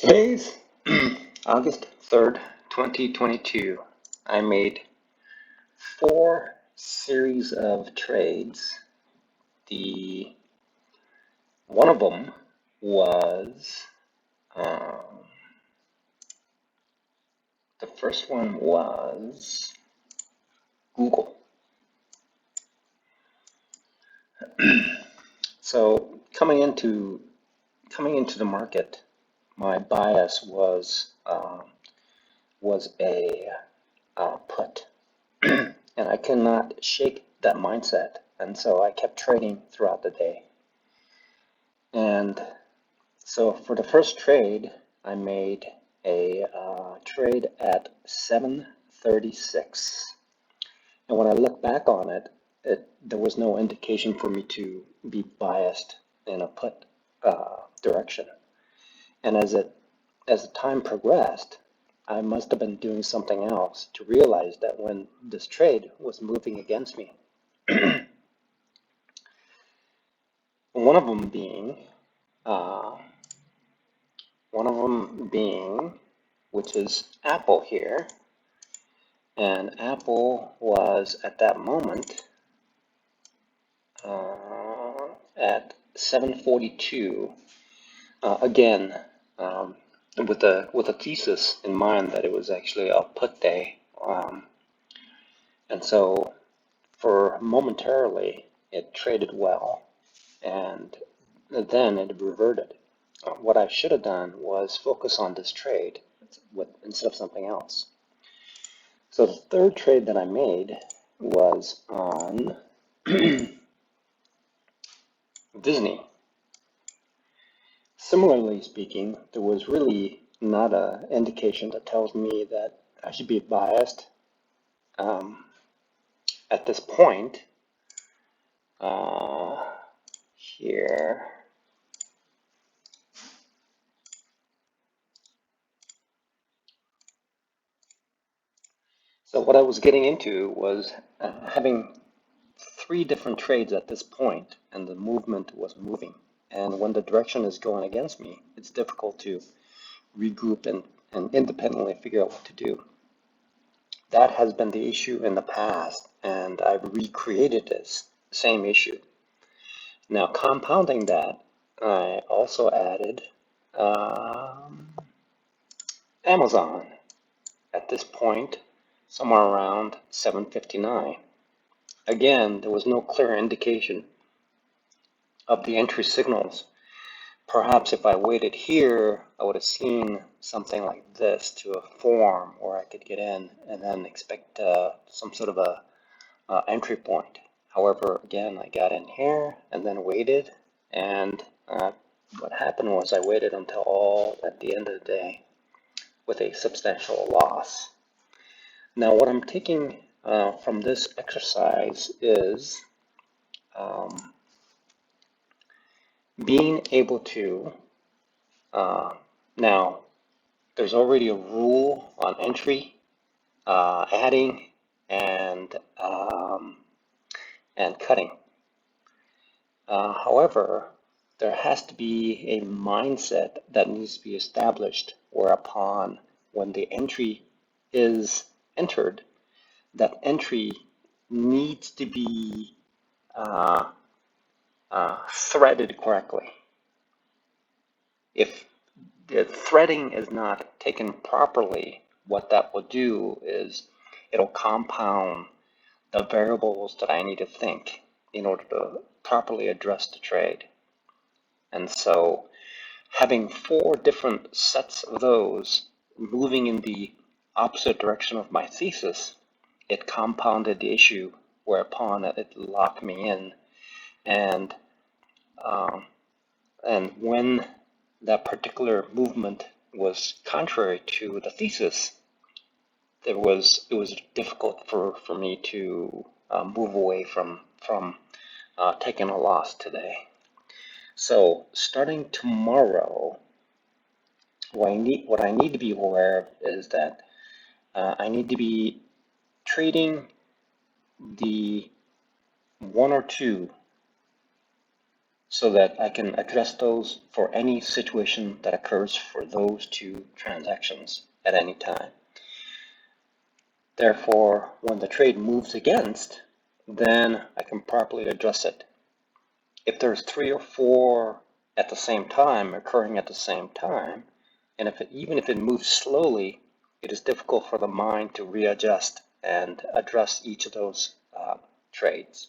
Today's August 3rd, 2022. I made 4 series of trades. The one of them was the first one was Google. So coming into the market, my bias was a put, and I cannot shake that mindset, and so I kept trading throughout the day. And so for the first trade, I made a trade at 736. And when I look back on it, there was no indication for me to be biased in a put direction. And as the time progressed, I must have been doing something else to realize that when this trade was moving against me, one of them being uh, which is Apple here, and Apple was at that moment at 742. Again, with a thesis in mind that it was actually a put day, and so for momentarily it traded well, and then it reverted. What I should have done was focus on this trade instead of something else. So the third trade that I made was on Disney. Similarly speaking, there was really not an indication that tells me that I should be biased at this point. Here. So what I was getting into was having 3 different trades at this point, and the movement was moving. And when the direction is going against me, it's difficult to regroup and independently figure out what to do. That has been the issue in the past, and I've recreated this same issue. Now, compounding that, I also added Amazon at this point, somewhere around 759. Again, there was no clear indication of the entry signals. Perhaps if I waited here, I would have seen something like this to form where I could get in and then expect some sort of a entry point. However, again, I got in here and then waited, and what happened was I waited until at the end of the day with a substantial loss. Now, what I'm taking from this exercise is being able to, now, there's already a rule on entry, adding, and cutting. However, there has to be a mindset that needs to be established whereupon when the entry is entered, that entry needs to be threaded correctly. If the threading is not taken properly, what that will do is it'll compound the variables that I need to think in order to properly address the trade. And so having 4 different sets of those moving in the opposite direction of my thesis, it compounded the issue whereupon it locked me in. And when that particular movement was contrary to the thesis, it was difficult for me to move away from taking a loss today. So starting tomorrow, what I need to be aware of is that I need to be trading the 1 or 2 so that I can address those for any situation that occurs for those two transactions at any time. Therefore, when the trade moves against, then I can properly address it. If there's 3 or 4 at the same time occurring at the same time, and even if it moves slowly, it is difficult for the mind to readjust and address each of those trades.